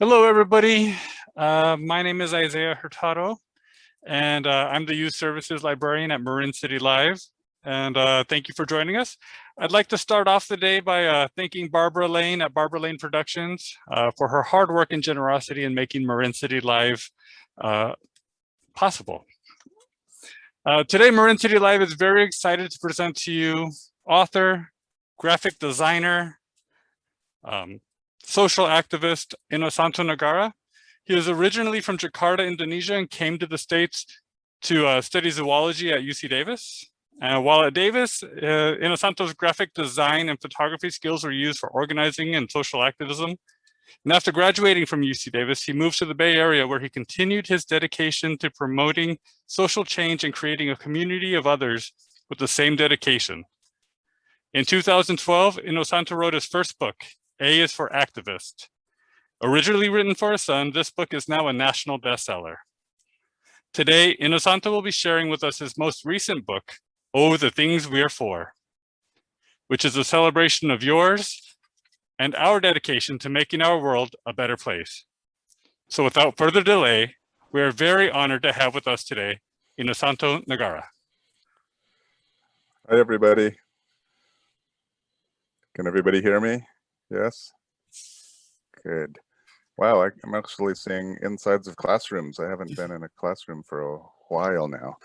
Hello, everybody. My name is Isaiah Hurtado, and I'm the Youth Services Librarian at Marin City Live. And thank you for joining us. I'd like to start off the day by thanking Barbara Lane at Barbara Lane Productions for her hard work and generosity in making Marin City Live possible. Today, Marin City Live is very excited to present to you author, graphic designer, social activist Innosanto Nagara. He was originally from Jakarta, Indonesia, and came to the States to study zoology at UC Davis. And while at Davis, Innosanto's graphic design and photography skills were used for organizing and social activism. And after graduating from UC Davis, he moved to the Bay Area, where he continued his dedication to promoting social change and creating a community of others with the same dedication. In 2012, Innosanto wrote his first book, A is for Activist. Originally written for his son, this book is now a national bestseller. Today, Innosanto will be sharing with us his most recent book, Oh, the Things We're For, which is a celebration of yours and our dedication to making our world a better place. So without further delay, we are very honored to have with us today, Innosanto Nagara. Hi, everybody. Can everybody hear me? Yes? Good. Wow, I'm actually seeing insides of classrooms. I haven't been in a classroom for a while now.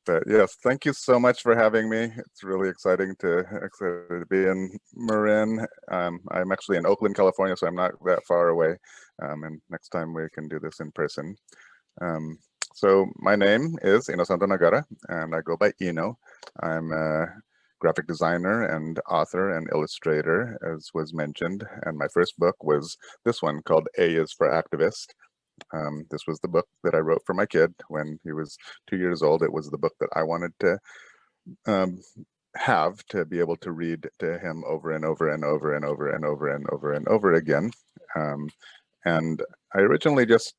But yes, thank you so much for having me. It's really exciting to be in Marin. I'm actually in Oakland, California, so I'm not that far away. And next time we can do this in person. So my name is Innosanto Nagara, and I go by Ino. I'm a graphic designer and author and illustrator, as was mentioned. And my first book was this one called A is for Activist. This was the book that I wrote for my kid when he was 2 years old. It was the book that I wanted to have to be able to read to him over and over and over and over and over and over and over again. And I originally just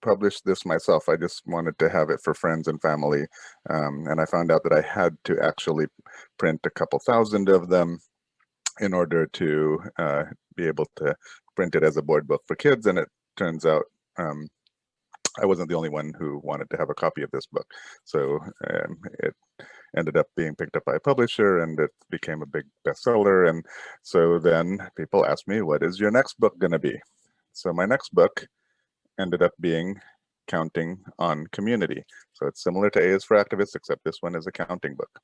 published this myself. I just wanted to have it for friends and family. And I found out that I had to actually print a couple thousand of them in order to be able to print it as a board book for kids. And it turns out I wasn't the only one who wanted to have a copy of this book. So it ended up being picked up by a publisher, and it became a big bestseller. And so then people asked me, what is your next book going to be? So my next book ended up being Counting on Community. So it's similar to A is for Activists, except this one is a counting book.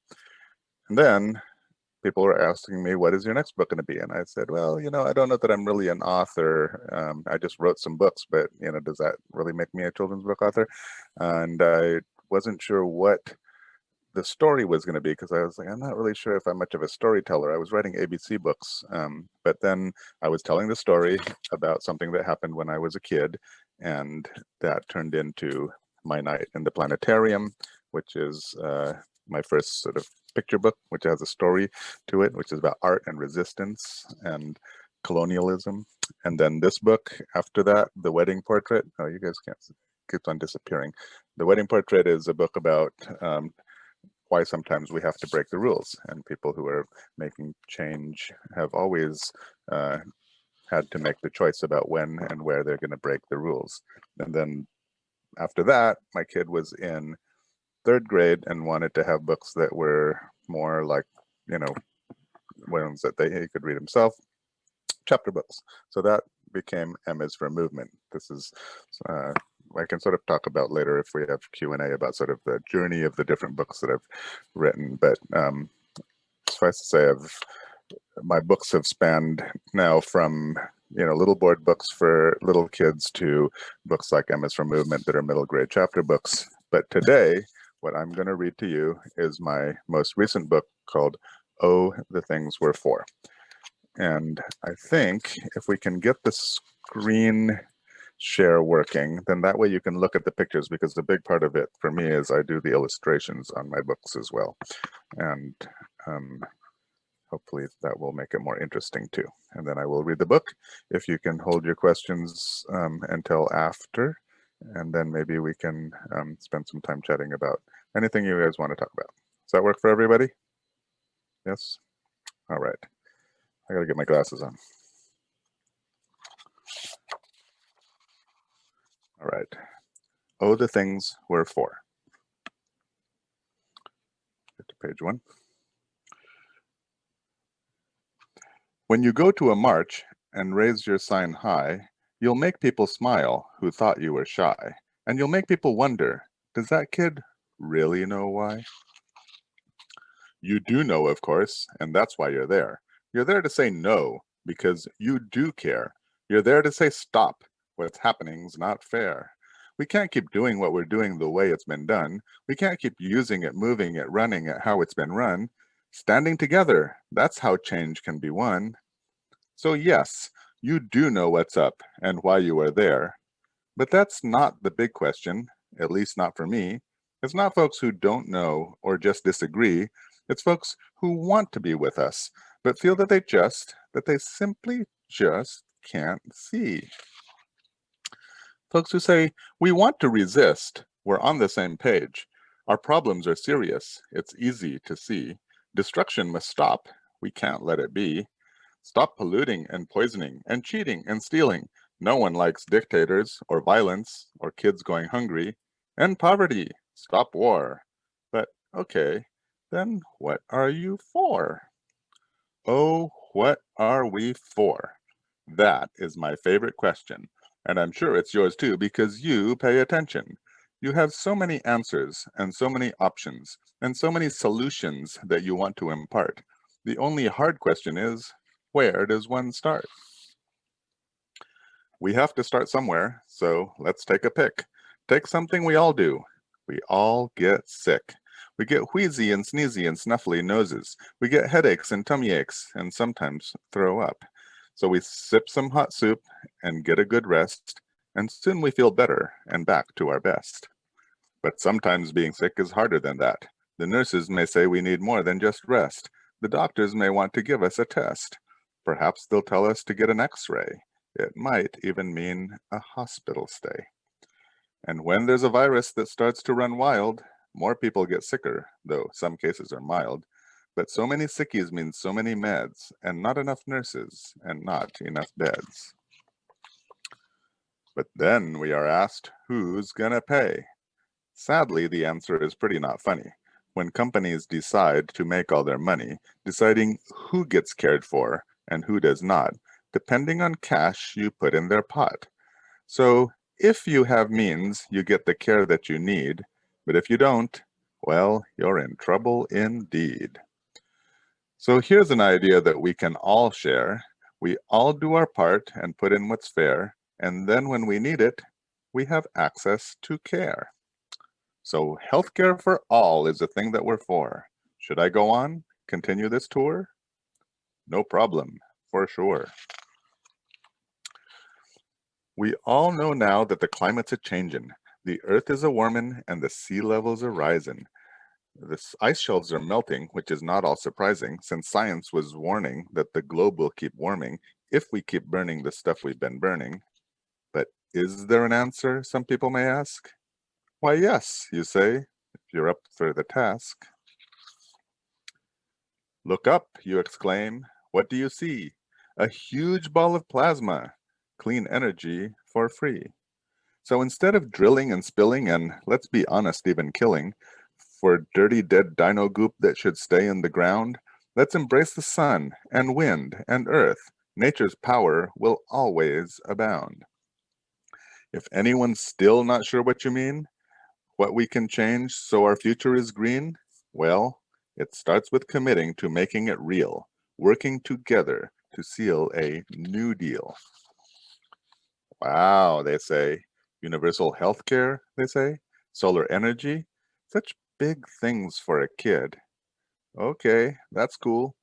And then people were asking me, what is your next book going to be? And I said, well, I don't know that I'm really an author. I just wrote some books, but, does that really make me a children's book author? And I wasn't sure what the story was going to be, because I was like, I'm not really sure if I'm much of a storyteller. I was writing ABC books, but then I was telling the story about something that happened when I was a kid, and that turned into My Night in the Planetarium, which is my first sort of picture book, which has a story to it, which is about art and resistance and colonialism. And then this book after that, The Wedding Portrait. Oh, you guys can't see. It keeps on disappearing. The Wedding Portrait is a book about why sometimes we have to break the rules, and people who are making change have always had to make the choice about when and where they're going to break the rules. And then after that, my kid was in 3rd grade and wanted to have books that were more like, ones that he could read himself, chapter books. So that became M is for Movement. This is I can sort of talk about later if we have Q&A about sort of the journey of the different books that I've written. But suffice to say, my books have spanned now from little board books for little kids to books like M is for Movement that are middle grade chapter books. But today, what I'm going to read to you is my most recent book called Oh, the Things We're For. And I think if we can get the screen share working, then that way you can look at the pictures, because the big part of it for me is I do the illustrations on my books as well. And hopefully that will make it more interesting too. And then I will read the book. If you can hold your questions until after, and then maybe we can spend some time chatting about anything you guys want to talk about. Does that work for everybody? Yes? All right. I gotta get my glasses on. All right. Oh, the things we're for. Get to page 1. When you go to a march and raise your sign high, you'll make people smile who thought you were shy. And you'll make people wonder, does that kid really know why? You do know, of course, and that's why you're there. You're there to say no, because you do care. You're there to say stop. What's happening's not fair. We can't keep doing what we're doing the way it's been done. We can't keep using it, moving it, running it how it's been run. Standing together, that's how change can be won. So yes, you do know what's up and why you are there. But that's not the big question, at least not for me. It's not folks who don't know or just disagree. It's folks who want to be with us, but feel that they simply just can't see. Folks who say, we want to resist, we're on the same page. Our problems are serious, it's easy to see. Destruction must stop, we can't let it be. Stop polluting and poisoning and cheating and stealing. No one likes dictators or violence or kids going hungry. End poverty, stop war. But okay, then what are you for? Oh, what are we for? That is my favorite question. And I'm sure it's yours too, because you pay attention. You have so many answers and so many options and so many solutions that you want to impart. The only hard question is, where does one start? We have to start somewhere, so let's take a pick. Take something we all do. We all get sick. We get wheezy and sneezy and snuffly noses. We get headaches and tummy aches and sometimes throw up. So we sip some hot soup and get a good rest, and soon we feel better and back to our best. But sometimes being sick is harder than that. The nurses may say we need more than just rest. The doctors may want to give us a test. Perhaps they'll tell us to get an x-ray. It might even mean a hospital stay. And when there's a virus that starts to run wild, more people get sicker, though some cases are mild. But so many sickies means so many meds, and not enough nurses, and not enough beds. But then we are asked, who's gonna pay? Sadly, the answer is pretty not funny. When companies decide to make all their money, deciding who gets cared for and who does not, depending on cash you put in their pot. So if you have means, you get the care that you need, but if you don't, well, you're in trouble indeed. So here's an idea that we can all share. We all do our part and put in what's fair, and then when we need it, we have access to care. So healthcare for all is the thing that we're for. Should I go on? Continue this tour? No problem, for sure. We all know now that the climate's a-changin'. The earth is a-warmin' and the sea levels are risin'. The ice shelves are melting, which is not all surprising, since science was warning that the globe will keep warming if we keep burning the stuff we've been burning. But is there an answer, some people may ask? Why, yes, you say, if you're up for the task. Look up, you exclaim. What do you see? A huge ball of plasma. Clean energy for free. So instead of drilling and spilling and, let's be honest, even killing, for dirty dead dino goop that should stay in the ground, let's embrace the sun and wind and earth. Nature's power will always abound. If anyone's still not sure what you mean, what we can change so our future is green, well, it starts with committing to making it real, working together to seal a New Deal. Wow, they say. Universal health care, they say. Solar energy. Such big things for a kid. Okay, that's cool.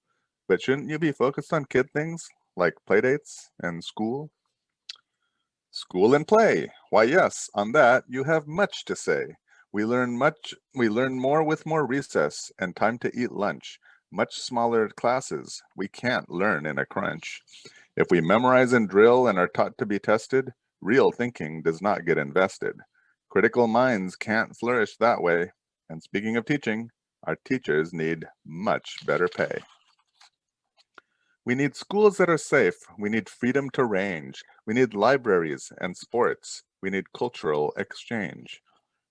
But shouldn't you be focused on kid things like playdates and school? School and play. Why, yes, on that you have much to say. We learn more with more recess and time to eat lunch. Much smaller classes. We can't learn in a crunch. If we memorize and drill and are taught to be tested, real thinking does not get invested. Critical minds can't flourish that way. And speaking of teaching, our teachers need much better pay. We need schools that are safe. We need freedom to range. We need libraries and sports. We need cultural exchange.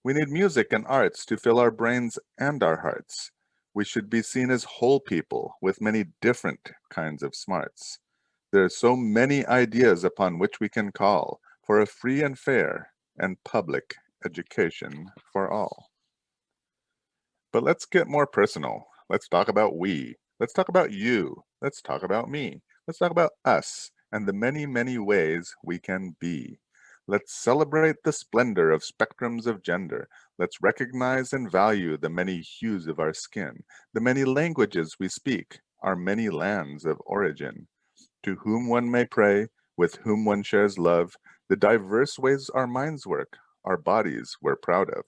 We need music and arts to fill our brains and our hearts. We should be seen as whole people with many different kinds of smarts. There are so many ideas upon which we can call for a free and fair and public education for all. But let's get more personal. Let's talk about we. Let's talk about you. Let's talk about me. Let's talk about us and the many, many ways we can be. Let's celebrate the splendor of spectrums of gender. Let's recognize and value the many hues of our skin, the many languages we speak, our many lands of origin. To whom one may pray, with whom one shares love, the diverse ways our minds work, our bodies we're proud of.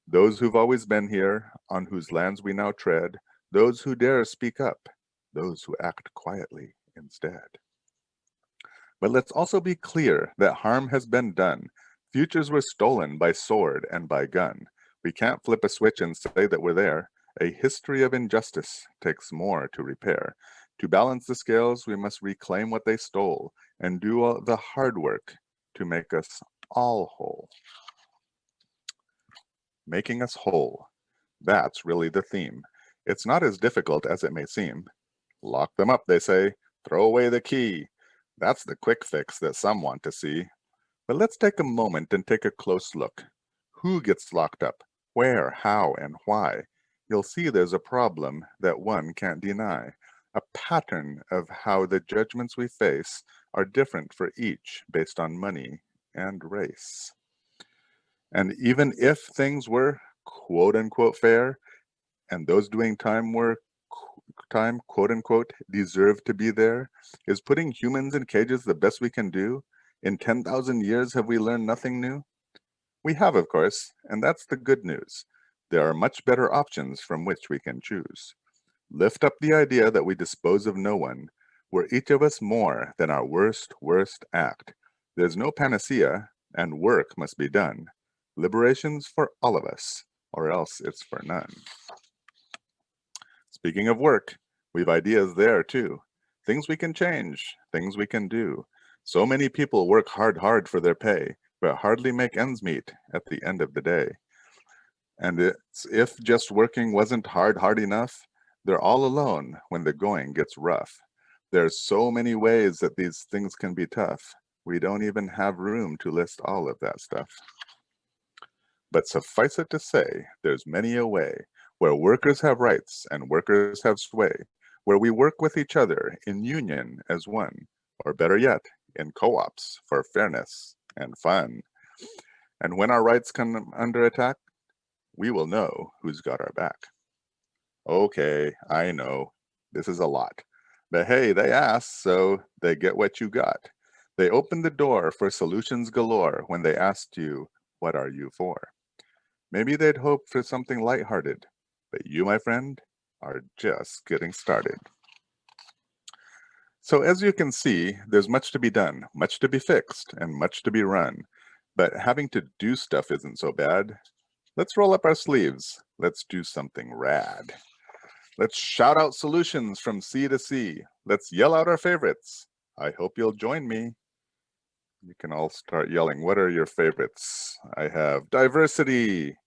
Those who've always been here, on whose lands we now tread, those who dare speak up, those who act quietly instead. But let's also be clear that harm has been done. Futures were stolen by sword and by gun. We can't flip a switch and say that we're there. A history of injustice takes more to repair. To balance the scales, we must reclaim what they stole and do all the hard work to make us all whole. Making us whole. That's really the theme. It's not as difficult as it may seem. Lock them up, they say. Throw away the key. That's the quick fix that some want to see. But let's take a moment and take a close look. Who gets locked up? Where, how, and why? You'll see there's a problem that one can't deny. A pattern of how the judgments we face are different for each based on money and race. And even if things were quote unquote fair, and those doing time quote unquote deserve to be there, is putting humans in cages the best we can do? In 10,000 years have we learned nothing new? We have, of course, and that's the good news. There are much better options from which we can choose. Lift up the idea that we dispose of no one. We're each of us more than our worst act. There's no panacea, and work must be done. Liberation's for all of us, or else it's for none. Speaking of work, we've ideas there too. Things we can change, things we can do. So many people work hard for their pay, but hardly make ends meet at the end of the day. And it's if just working wasn't hard enough, they're all alone when the going gets rough. There's so many ways that these things can be tough. We don't even have room to list all of that stuff. But suffice it to say, there's many a way where workers have rights and workers have sway, where we work with each other in union as one, or better yet, in co-ops for fairness and fun. And when our rights come under attack, we will know who's got our back. Okay, I know, this is a lot. But hey, they asked, so they get what you got. They opened the door for solutions galore when they asked you, what are you for? Maybe they'd hoped for something lighthearted, but you, my friend, are just getting started. So as you can see, there's much to be done, much to be fixed, and much to be run. But having to do stuff isn't so bad. Let's roll up our sleeves. Let's do something rad. Let's shout out solutions from sea to sea. Let's yell out our favorites. I hope you'll join me. You can all start yelling. What are your favorites? I have diversity.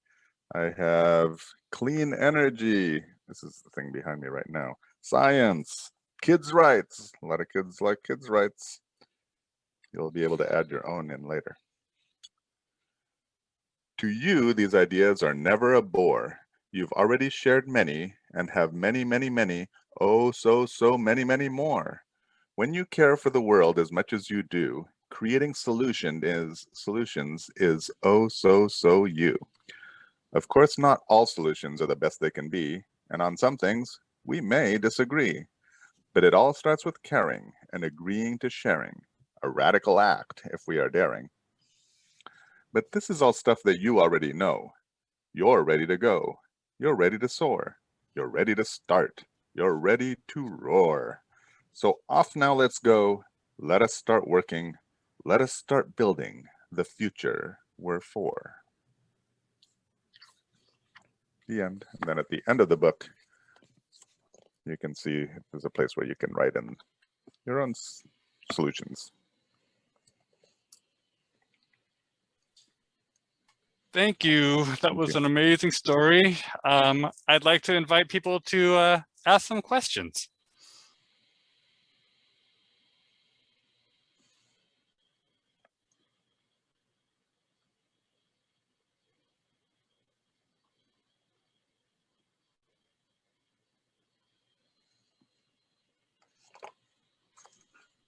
I have clean energy. This is the thing behind me right now. Science. Kids' rights. A lot of kids like kids' rights. You'll be able to add your own in later. To you, these ideas are never a bore. You've already shared many and have many, oh, so many more. When you care for the world as much as you do, creating solutions is oh, so you. Of course, not all solutions are the best they can be, and on some things, we may disagree. But it all starts with caring and agreeing to sharing, a radical act if we are daring. But this is all stuff that you already know. You're ready to go. You're ready to soar. You're ready to start. You're ready to roar. So off now, let's go. Let us start working. Let us start building the future we're for. The end. And then at the end of the book, you can see there's a place where you can write in your own solutions. Thank you. That Thank was you. an amazing story. I'd like to invite people to ask some questions.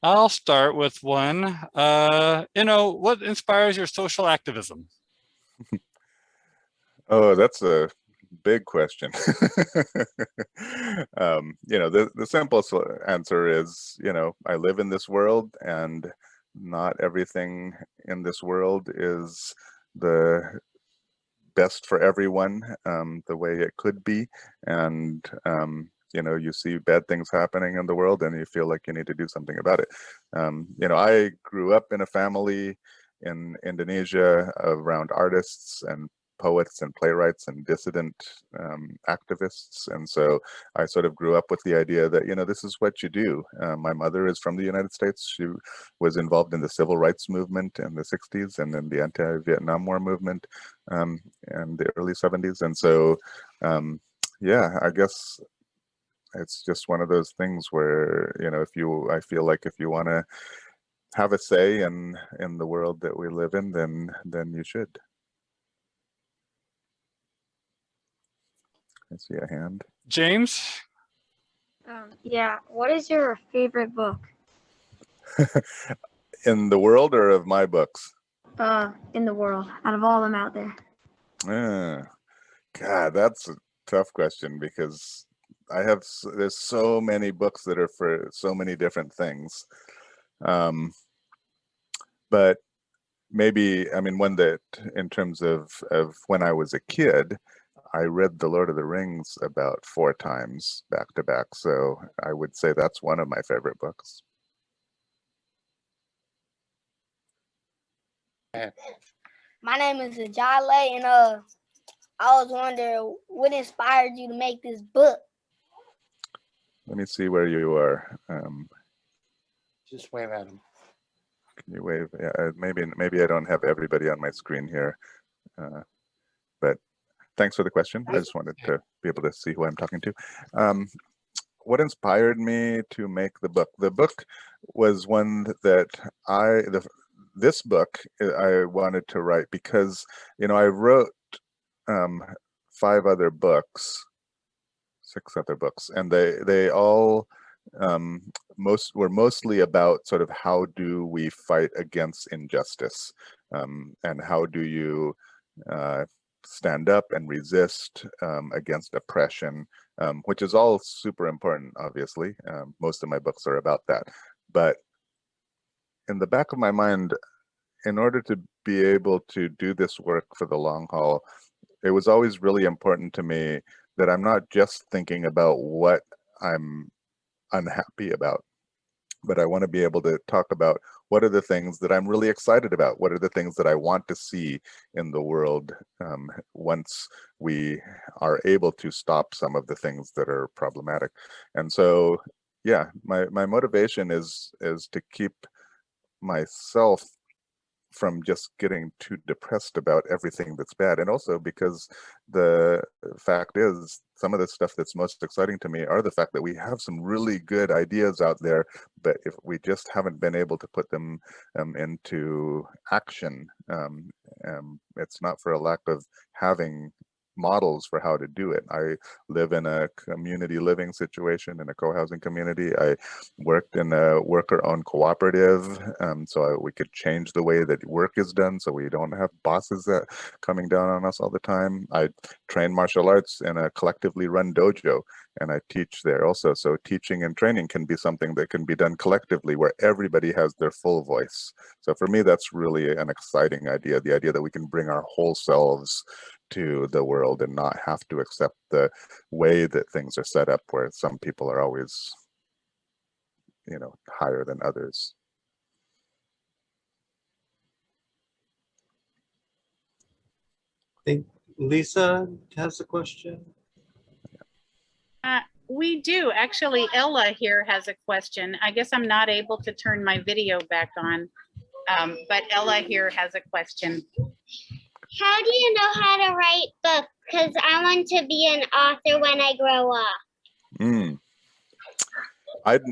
I'll start with one. What inspires your social activism? Oh, that's a big question. The simplest answer is, I live in this world, and not everything in this world is the best for everyone, the way it could be. And you see bad things happening in the world, and you feel like you need to do something about it. I grew up in a family in Indonesia around artists and poets and playwrights and dissident activists. And so I sort of grew up with the idea that, this is what you do. My mother is from the United States. She was involved in the civil rights movement in the 60s and then the anti-Vietnam War movement in the early 70s. And so, yeah, I guess it's just one of those things where, I feel like if you want to have a say in the world that we live in, then you should. I see a hand. James? Yeah, what is your favorite book? In the world or of my books? In the world, out of all them out there. God, that's a tough question, because there's so many books that are for so many different things. But maybe, one that, in terms of when I was a kid, I read The Lord of the Rings about 4 times back to back. So I would say that's one of my favorite books. My name is Ajale, and I was wondering what inspired you to make this book. Let me see where you are. Just wave at him. Can you wave? Yeah, maybe I don't have everybody on my screen here, but thanks for the question. I just wanted to be able to see who I'm talking to. What inspired me to make the book? The book was one that this book I wanted to write because, I wrote 5 other books, 6 other books, and they all were mostly about sort of how do we fight against injustice, and how do you stand up and resist against oppression, which is all super important, obviously. Most of my books are about that. But in the back of my mind, in order to be able to do this work for the long haul, it was always really important to me that I'm not just thinking about what I'm unhappy about, but I want to be able to talk about what are the things that I'm really excited about, what are the things that I want to see in the world once we are able to stop some of the things that are problematic. And so, yeah, my motivation is to keep myself from just getting too depressed about everything that's bad. And also because the fact is, some of the stuff that's most exciting to me are the fact that we have some really good ideas out there, but if we just haven't been able to put them into action, it's not for a lack of having models for how to do it. I live in a community living situation in a co-housing community. I worked in a worker-owned cooperative, so we could change the way that work is done, so we don't have bosses that coming down on us all the time. I train martial arts in a collectively run dojo, and I teach there also. So teaching and training can be something that can be done collectively, where everybody has their full voice. So for me, that's really an exciting idea, the idea that we can bring our whole selves to the world and not have to accept the way that things are set up, where some people are always, higher than others. I think Lisa has a question. We do. Actually, Ella here has a question. I guess I'm not able to turn my video back on, but Ella here has a question. How do you know how to write books? Because I want to be an author when I grow up. Mm.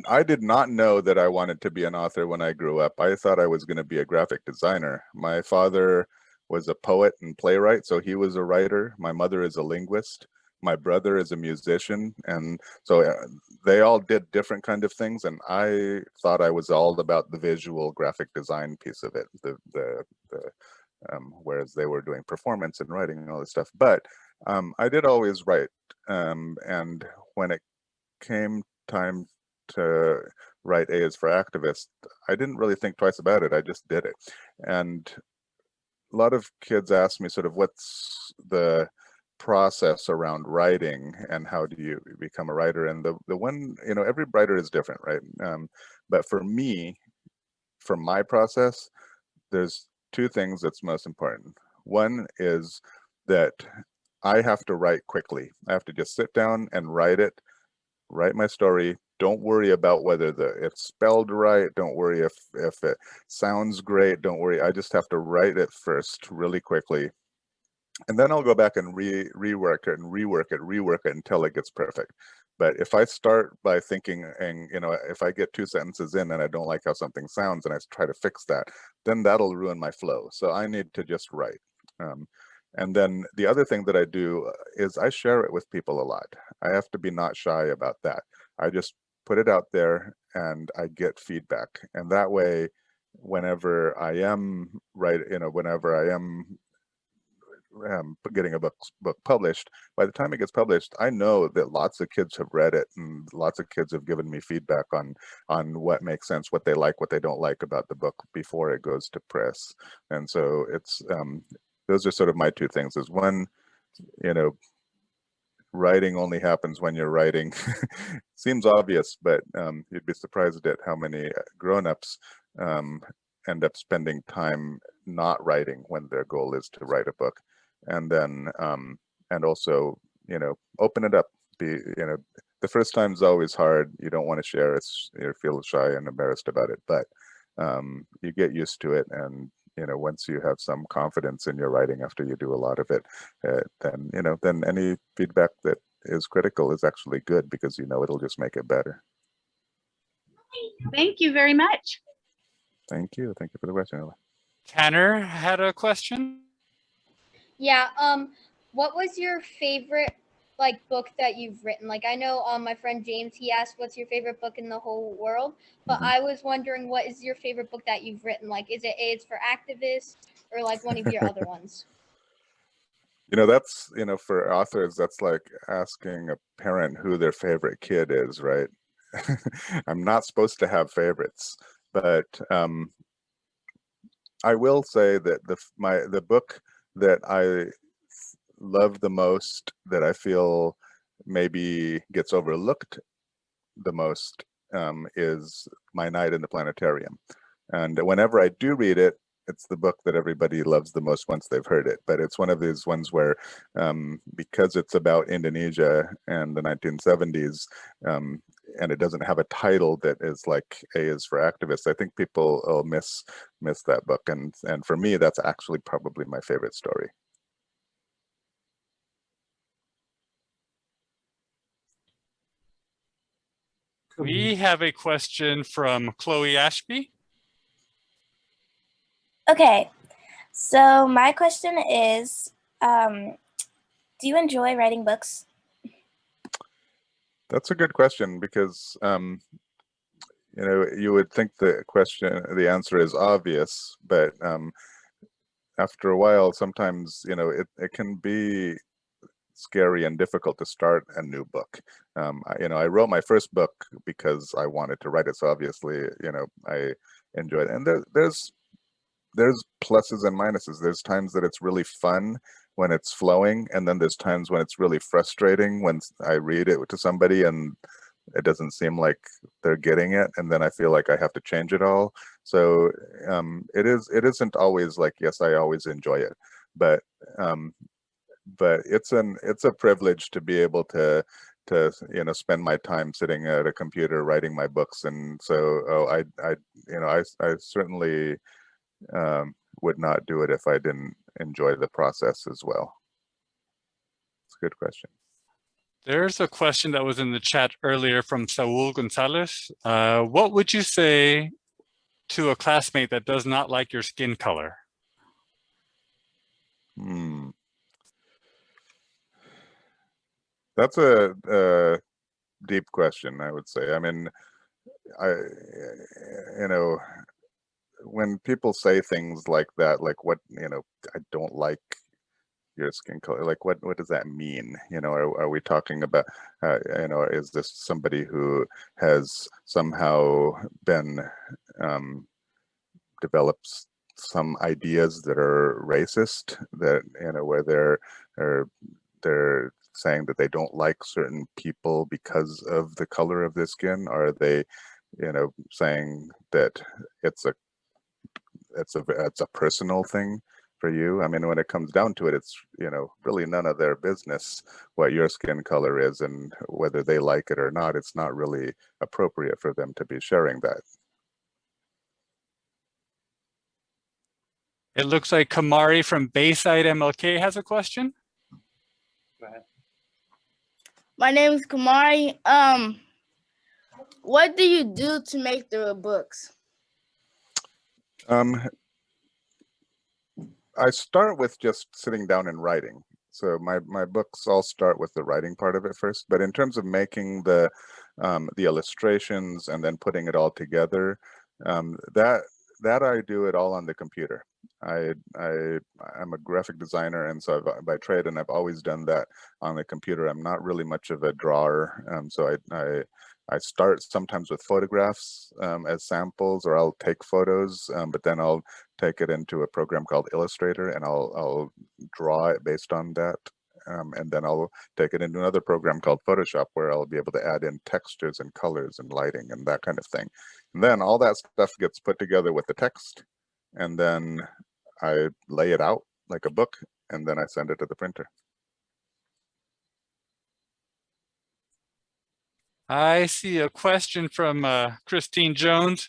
I did not know that I wanted to be an author when I grew up. I thought I was going to be a graphic designer. My father was a poet and playwright, so he was a writer. My mother is a linguist. My brother is a musician, and so they all did different kind of things. And I thought I was all about the visual graphic design piece of it, whereas they were doing performance and writing and all this stuff. But I did always write, and when it came time to write A is for Activist, I didn't really think twice about it. I just did it. And a lot of kids ask me sort of what's the process around writing and how do you become a writer? And the one, you know, every writer is different, right? But for me, for my process, there's two things that's most important. One is that I have to write quickly. I have to just sit down and write it, write my story. Don't worry about whether it's spelled right. Don't worry if it sounds great. Don't worry. I just have to write it first really quickly. And then I'll go back and rework it until it gets perfect. But if I start by thinking, and you know, if I get 2 sentences in and I don't like how something sounds and I try to fix that, then that'll ruin my flow. So I need to just write. And then the other thing that I do is I share it with people a lot. I have to be not shy about that. I just put it out there and I get feedback. And that way, whenever I am getting a book published, by the time it gets published, I know that lots of kids have read it and lots of kids have given me feedback on what makes sense, what they like, what they don't like about the book before it goes to press. And so it's those are sort of my two things. Is one, you know, writing only happens when you're writing. Seems obvious, but you'd be surprised at how many grown-ups end up spending time not writing when their goal is to write a book. And then and also, you know, open it up. The first time is always hard. You don't want to share it. You feel shy and embarrassed about it, but you get used to it. And you know, once you have some confidence in your writing after you do a lot of it, then you know, then any feedback that is critical is actually good, because you know it'll just make it better. Thank you very much. Thank you for the question, Ella. Tanner had a question. Yeah. What was your favorite book that you've written? Like, I know my friend James, he asked what's your favorite book in the whole world, but I was wondering, what is your favorite book that you've written? Like, is it A is for Activists or like one of your other ones? You know, that's, you know, for authors, that's like asking a parent who their favorite kid is, right? I'm not supposed to have favorites, but I will say that the book that I love the most, that I feel maybe gets overlooked the most, is My Night in the Planetarium. And whenever I do read it, it's the book that everybody loves the most once they've heard it. But it's one of these ones where, because it's about Indonesia and the 1970s, and it doesn't have a title that is like A is for Activists, I think people will miss that book. And for me, that's actually probably my favorite story. We have a question from Chloe Ashby. Okay, so my question is, do you enjoy writing books? That's a good question, because you know, you would think the answer is obvious, but after a while, sometimes, you know, it can be scary and difficult to start a new book. You know, I wrote my first book because I wanted to write it, so obviously, you know, I enjoyed it. And there's pluses and minuses. There's times that it's really fun when it's flowing, and then there's times when it's really frustrating when I read it to somebody and it doesn't seem like they're getting it, and then I feel like I have to change it all. So it isn't always like, yes, I always enjoy it, but it's a privilege to be able to you know, spend my time sitting at a computer writing my books. And so I certainly would not do it if I didn't enjoy the process as well. It's a good question. There's a question that was in the chat earlier from Saul Gonzalez. What would you say to a classmate that does not like your skin color? That's a deep question, I would say. I mean, when people say things like that, like what, I don't like your skin color, like what does that mean? Are we talking about, is this somebody who has somehow been develops some ideas that are racist, that, where they're saying that they don't like certain people because of the color of their skin? Are they, saying that it's a personal thing for you? I mean, when it comes down to it, it's, really none of their business what your skin color is, and whether they like it or not, it's not really appropriate for them to be sharing that. It looks like Kamari from Bayside MLK has a question. Go ahead. My name is Kamari. What do you do to make the books? I start with just sitting down and writing. So my books all start with the writing part of it first. But in terms of making the illustrations and then putting it all together, that I do it all on the computer. I'm a graphic designer, and so by trade, and I've always done that on the computer. I'm not really much of a drawer, so I start sometimes with photographs as samples, or I'll take photos, but then I'll take it into a program called Illustrator, and I'll draw it based on that. And then I'll take it into another program called Photoshop, where I'll be able to add in textures and colors and lighting and that kind of thing. And then all that stuff gets put together with the text, and then I lay it out like a book, and then I send it to the printer. I see a question from Christine Jones.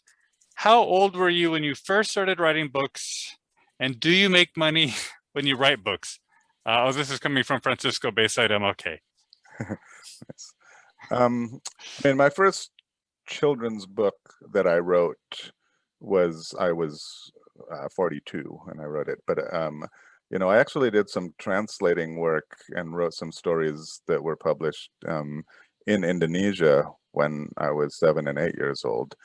How old were you when you first started writing books, and do you make money when you write books? This is coming from Francisco Bayside MLK. Nice. I mean, my first children's book that I wrote I was 42 when I wrote it, but I actually did some translating work and wrote some stories that were published in Indonesia when I was 7 and 8 years old.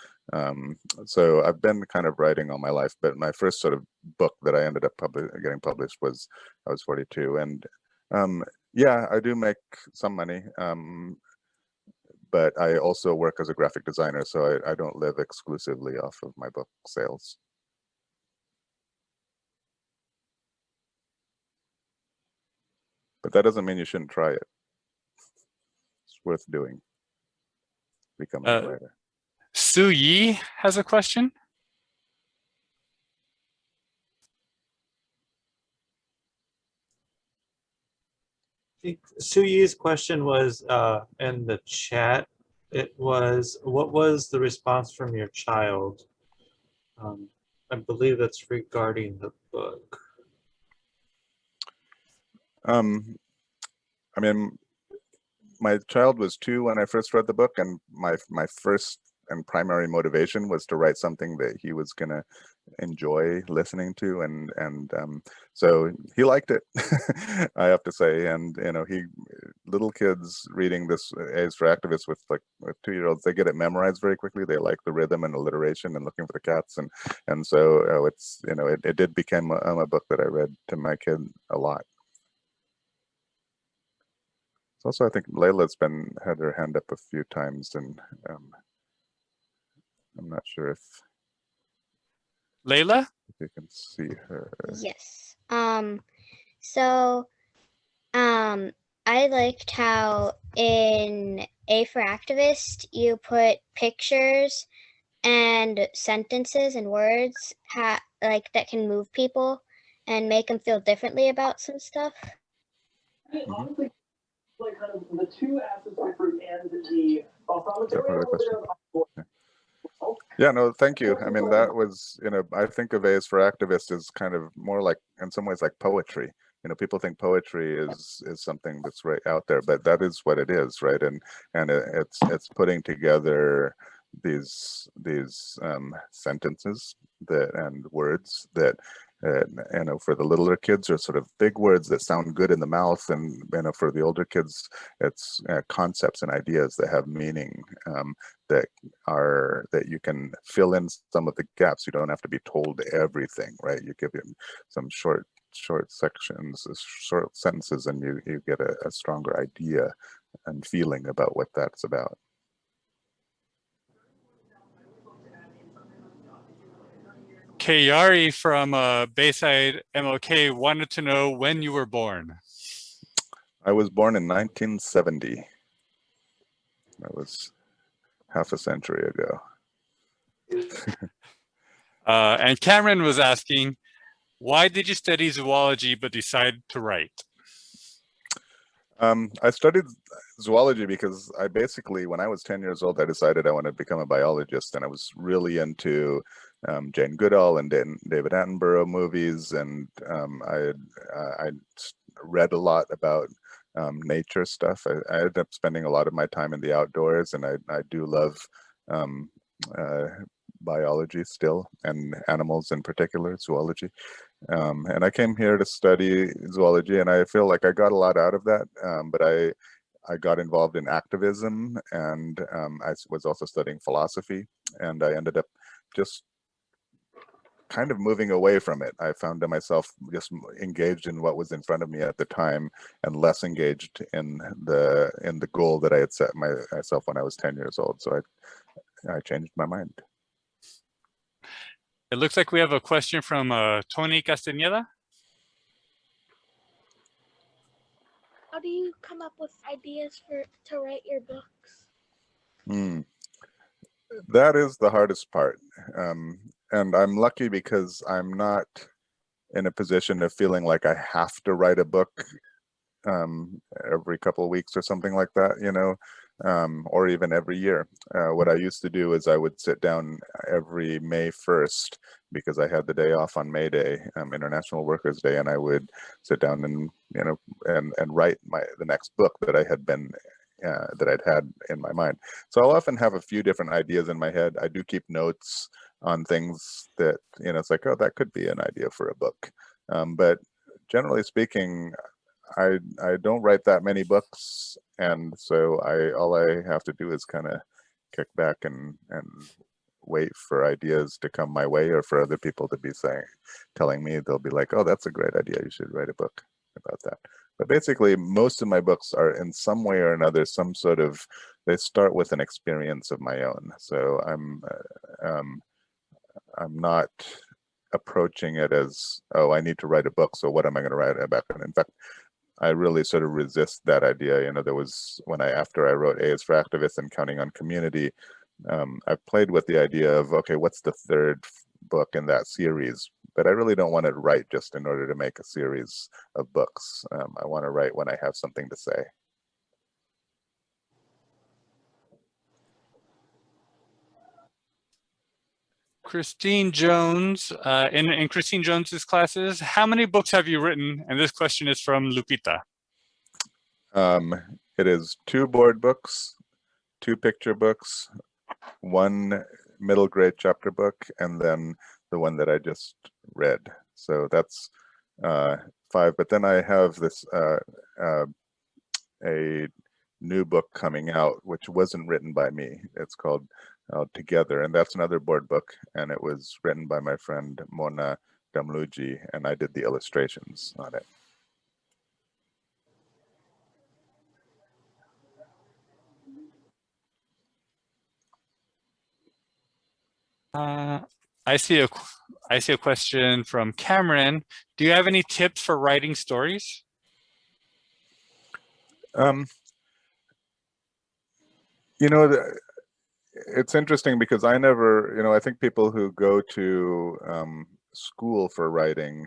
So I've been kind of writing all my life, but my first sort of book that I ended up getting published was I was 42, and yeah, I do make some money. But I also work as a graphic designer, so I don't live exclusively off of my book sales. But that doesn't mean you shouldn't try it. It's worth doing. Becoming a writer. Su Yi has a question. I think Su Yi's question was in the chat. It was, what was the response from your child? I believe that's regarding the book. I mean, my child was 2 when I first read the book, and my first and primary motivation was to write something that he was gonna enjoy listening to, and so he liked it. I have to say, and little kids reading this A's for Activists with 2-year-olds, they get it memorized very quickly. They like the rhythm and alliteration and looking for the cats, and so it's it did become a book that I read to my kid a lot. Also, I think Layla's had her hand up a few times, and I'm not sure if Layla? you can see her. Yes. So, I liked how in A for Activist you put pictures and sentences and words that can move people and make them feel differently about some stuff. Honestly, like kind of the two aspects of fruit and the Is that part of the question? Yeah, no, thank you. I mean, that was, I think of A is for Activist as kind of more like, in some ways, like poetry. People think poetry is something that's right out there, but that is what it is, right? And it's putting together these sentences and words that for the littler kids are sort of big words that sound good in the mouth, and for the older kids, it's concepts and ideas that have meaning, that you can fill in some of the gaps. You don't have to be told everything, right? You give them some short sections, short sentences, and you get a stronger idea and feeling about what that's about. Kayari from Bayside MLK wanted to know when you were born. I was born in 1970. That was half a century ago. And Cameron was asking, why did you study zoology but decide to write? I studied zoology because I basically, when I was 10 years old, I decided I wanted to become a biologist, and I was really into Jane Goodall and David Attenborough movies, and I read a lot about nature stuff. I ended up spending a lot of my time in the outdoors, and I do love biology still, and animals in particular, zoology. And I came here to study zoology, and I feel like I got a lot out of that, but I got involved in activism, and I was also studying philosophy, and I ended up just kind of moving away from it. I found myself just engaged in what was in front of me at the time, and less engaged in the goal that I had set myself when I was 10 years old. So I changed my mind. It looks like we have a question from Tony Castañeda. How do you come up with ideas to write your books? That is the hardest part. And I'm lucky because I'm not in a position of feeling like I have to write a book every couple of weeks or something like that, or even every year. What I used to do is I would sit down every May 1st, because I had the day off on May Day, International Workers' Day, and I would sit down and and write the next book that I had been that I'd had in my mind. So I'll often have a few different ideas in my head. I do keep notes on things that it's like, oh, that could be an idea for a book. But generally speaking, I don't write that many books, and so all I have to do is kind of kick back and wait for ideas to come my way, or for other people to be telling me, they'll be like, oh, that's a great idea, you should write a book about that. But basically, most of my books are in some way or another they start with an experience of my own. So I'm not approaching it as, oh, I need to write a book, so what am I going to write about? And in fact, I really sort of resist that idea. There was, after I wrote A is for Activists and Counting on Community, I played with the idea of, okay, what's the third book in that series? But I really don't want to write just in order to make a series of books. I want to write when I have something to say. Christine Jones, in Christine Jones's classes, how many books have you written? And this question is from Lupita. It is 2 board books, 2 picture books, 1 middle grade chapter book, and then the one that I just read. So that's 5. But then I have this a new book coming out, which wasn't written by me. It's called Together, and that's another board book, and it was written by my friend Mona Damluji, and I did the illustrations on it. I see a question from Cameron. Do you have any tips for writing stories? It's interesting because I never, I think people who go to school for writing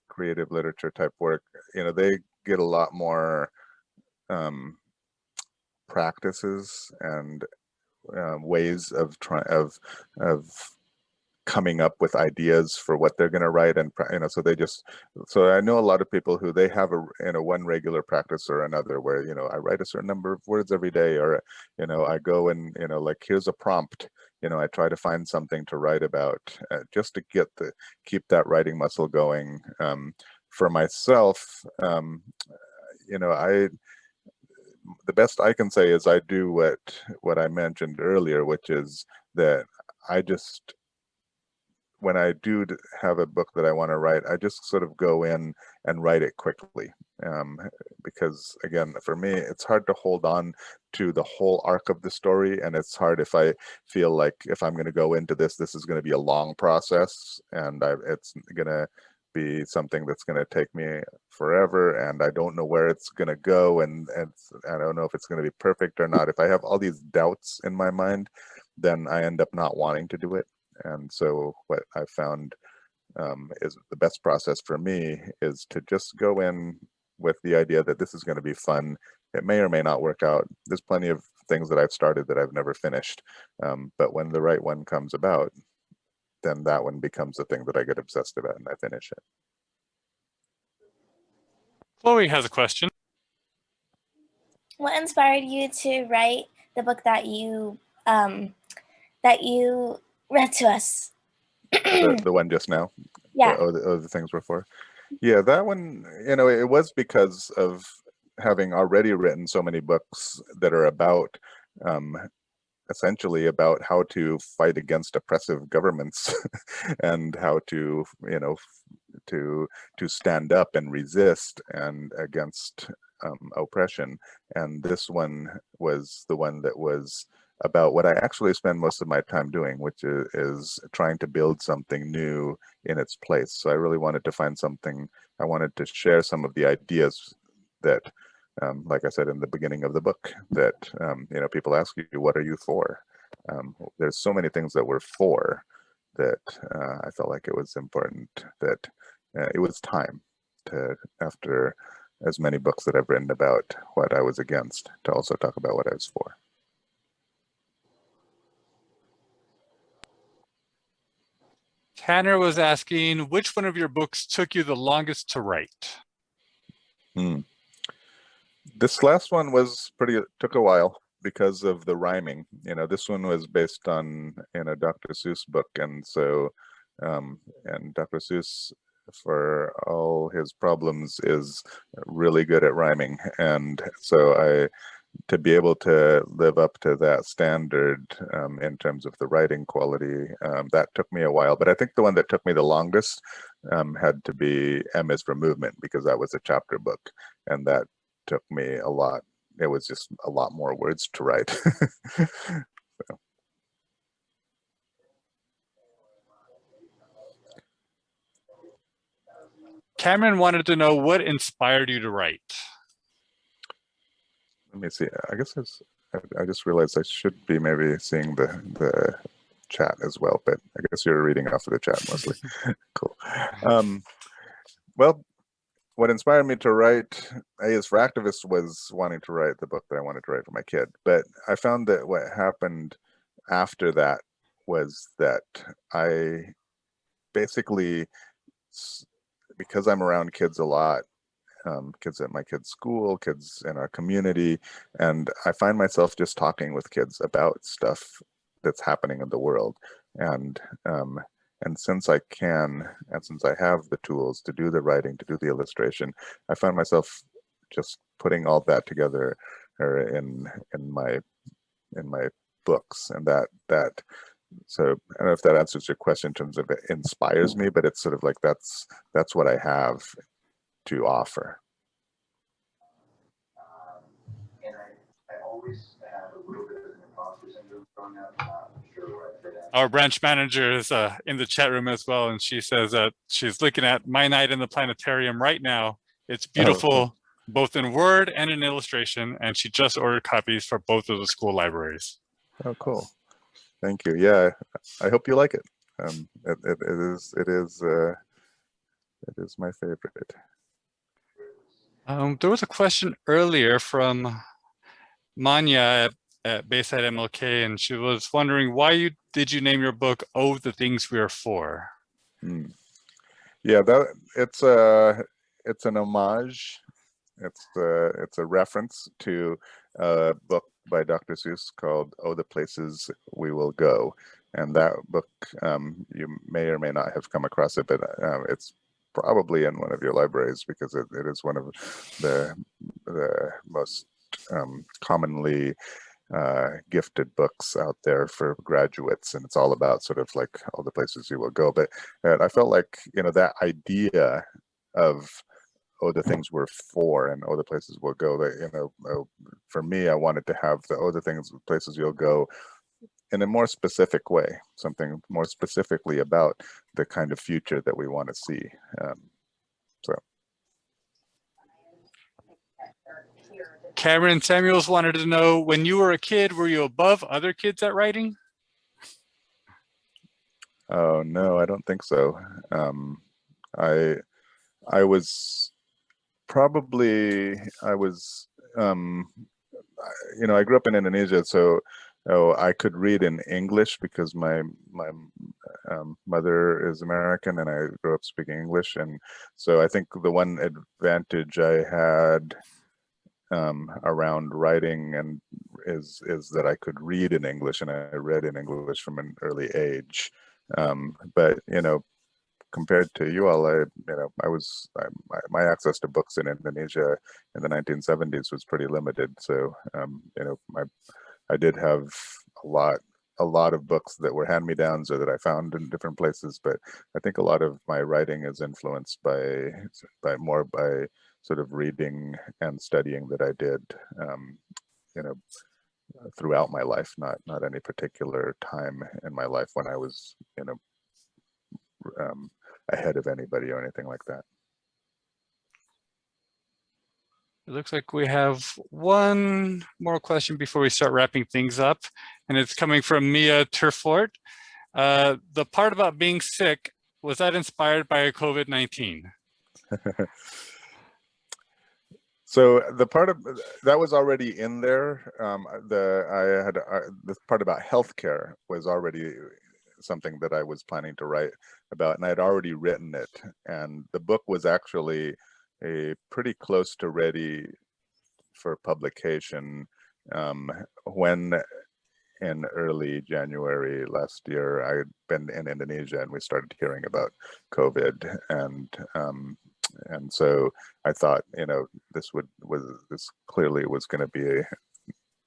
creative literature type work, they get a lot more practices and ways of coming up with ideas for what they're going to write, and so I know a lot of people who they have one regular practice or another where I write a certain number of words every day, or I go and like here's a prompt, I try to find something to write about just to keep that writing muscle going. For myself, the best I can say is I do what I mentioned earlier, which is that when I do have a book that I want to write, I just sort of go in and write it quickly. Because again, for me, it's hard to hold on to the whole arc of the story. And it's hard if I feel like if I'm going to go into this is going to be a long process, and it's going to be something that's going to take me forever, and I don't know where it's going to go, and I don't know if it's going to be perfect or not. If I have all these doubts in my mind, then I end up not wanting to do it. And so what I found is the best process for me is to just go in with the idea that this is going to be fun. It may or may not work out. There's plenty of things that I've started that I've never finished. But when the right one comes about, then that one becomes the thing that I get obsessed about and I finish it. Chloe has a question. What inspired you to write the book that you read to us? The one just now? Yeah. The things before? Yeah, that one, it was because of having already written so many books that are about essentially about how to fight against oppressive governments and how to to stand up and resist and against oppression. And this one was the one that was about what I actually spend most of my time doing, which is trying to build something new in its place. So I really wanted to find something. I wanted to share some of the ideas that like I said in the beginning of the book, that people ask you, what are you for? There's so many things that we're for that I felt like it was important that it was time to, after as many books that I've written about what I was against, to also talk about what I was for. Tanner was asking, which one of your books took you the longest to write? This last one took a while because of the rhyming. This one was based on a Dr. Seuss book, and so and Dr. Seuss, for all his problems, is really good at rhyming, and so to be able to live up to that standard in terms of the writing quality, that took me a while. But I think the one that took me the longest had to be M is for Movement, because that was a chapter book, and that took me a lot. It was just a lot more words to write. So. Cameron wanted to know what inspired you to write. Let me see. I guess I just realized I should be maybe seeing the chat as well, but I guess you're reading off of the chat mostly. Cool. Well, what inspired me to write A is for Activists was wanting to write the book that I wanted to write for my kid. But I found that what happened after that was that I basically, because I'm around kids a lot, kids at my kids' school, kids in our community, and I find myself just talking with kids about stuff that's happening in the world. And since I can, and since I have the tools to do the writing, to do the illustration, I find myself just putting all that together in my books, and that. So I don't know if that answers your question in terms of it inspires me, but it's sort of like that's what I have to offer. And I always have a little bit of an imposter syndrome growing up. I'm not sure where I fit in. Our branch manager is in the chat room as well, and she says that she's looking at My Night in the Planetarium right now. It's beautiful, cool. Both in Word and in illustration, and she just ordered copies for both of the school libraries. Oh, cool. Thank you. Yeah, I hope you like it. It is my favorite. There was a question earlier from Manya at Bayside MLK, and she was wondering why did you name your book "Oh, the Things We Are For"? Yeah, it's an homage. It's a reference to a book by Dr. Seuss called "Oh, the Places We Will Go," and that book, you may or may not have come across it, but it's probably in one of your libraries because it is one of the most commonly gifted books out there for graduates, and it's all about sort of like all the places you will go. But I felt like, that idea of "Oh, the things we're for" and "Oh, the places we'll go," that, for me, I wanted to have the "Oh, the things, places you'll go" in a more specific way, something more specifically about the kind of future that we want to see. So. Cameron Samuels wanted to know, when you were a kid, were you above other kids at writing? Oh, no, I don't think so. I was probably, I grew up in Indonesia, so I could read in English because my mother is American and I grew up speaking English. And so I think the one advantage I had around writing and is that I could read in English, and I read in English from an early age. But compared to you all, my access to books in Indonesia in the 1970s was pretty limited. So I did have a lot of books that were hand-me-downs or that I found in different places. But I think a lot of my writing is influenced by sort of reading and studying that I did, throughout my life, not any particular time in my life when I was, ahead of anybody or anything like that. It looks like we have one more question before we start wrapping things up, and it's coming from Mia Turfort. The part about being sick, was that inspired by COVID-19? So the part of that was already in there. The part about healthcare was already something that I was planning to write about, and I had already written it. And the book was actually pretty close to ready for publication when in early January last year, I had been in Indonesia and we started hearing about COVID, and so I thought, this clearly was going to be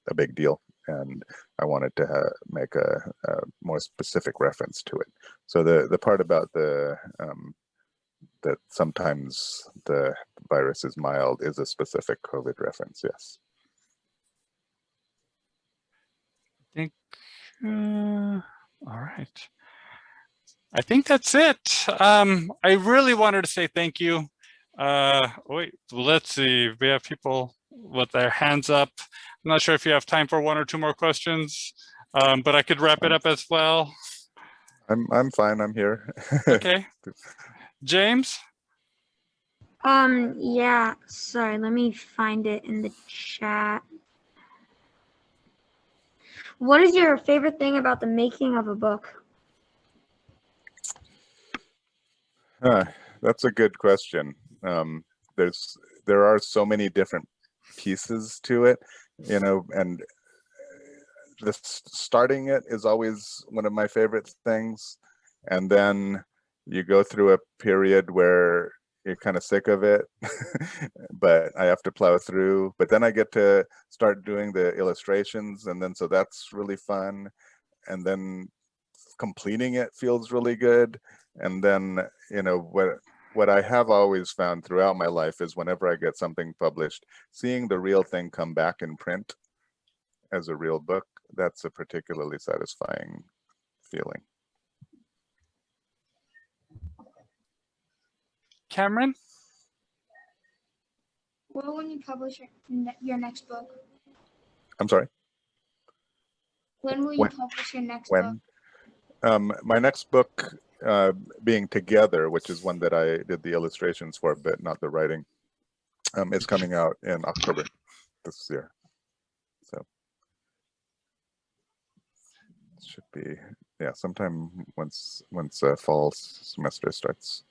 a big deal, and I wanted to make a more specific reference to it. So the part about that sometimes the virus is mild is a specific COVID reference, yes. I think, all right. I think that's it. I really wanted to say thank you. Wait, let's see. We have people with their hands up. I'm not sure if you have time for one or two more questions, but I could wrap it up as well. I'm fine. I'm here. Okay. James? Yeah, sorry, let me find it in the chat. What is your favorite thing about the making of a book? That's a good question. There are so many different pieces to it, and starting it is always one of my favorite things. And then you go through a period where you're kind of sick of it, but I have to plow through. But then I get to start doing the illustrations, and then so that's really fun. And then completing it feels really good. And then, what I have always found throughout my life is whenever I get something published, seeing the real thing come back in print as a real book, that's a particularly satisfying feeling. Cameron? When will you publish your next book? I'm sorry? When will you publish your next book? My next book, being Together, which is one that I did the illustrations for, but not the writing, is coming out in October this year. So should be, yeah, sometime once fall semester starts.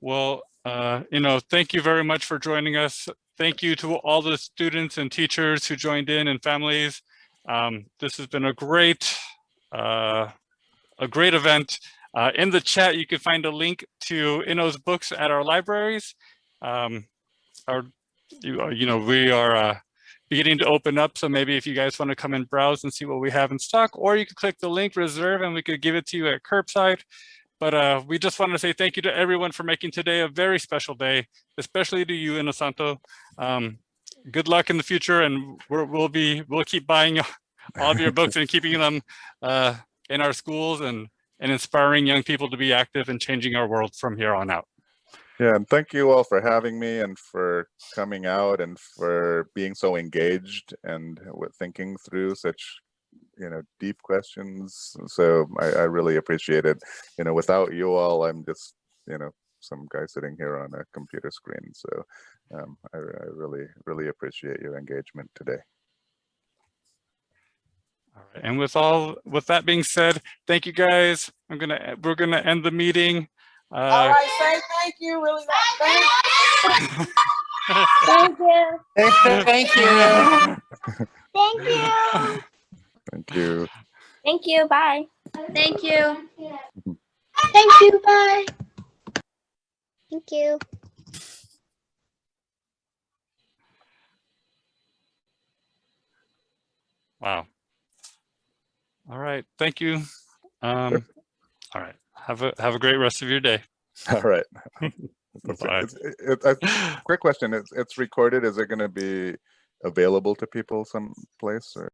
Well, thank you very much for joining us. Thank you to all the students and teachers who joined in and families. This has been a great event. In the chat, you can find a link to Inno's books at our libraries. We are beginning to open up, so maybe if you guys want to come and browse and see what we have in stock, or you can click the link reserve and we could give it to you at curbside. But we just want to say thank you to everyone for making today a very special day, especially to you, Innosanto. Good luck in the future, and we'll keep buying all of your books and keeping them in our schools and inspiring young people to be active and changing our world from here on out. Yeah, and thank you all for having me and for coming out and for being so engaged and with thinking through such, deep questions. So I really appreciate it. Without you all, I'm just, some guy sitting here on a computer screen. So I really, really appreciate your engagement today. All right, and with that being said, thank you guys. We're gonna end the meeting. All right, say thank you. Really, thank you. Thank you. Thank you. Thank you. Thank you. Thank you. Bye. Thank you. Thank you. Bye. Thank you. Wow. All right. Thank you. All right. Have a great rest of your day. All right. Bye. Quick question. It's recorded. Is it going to be available to people someplace or?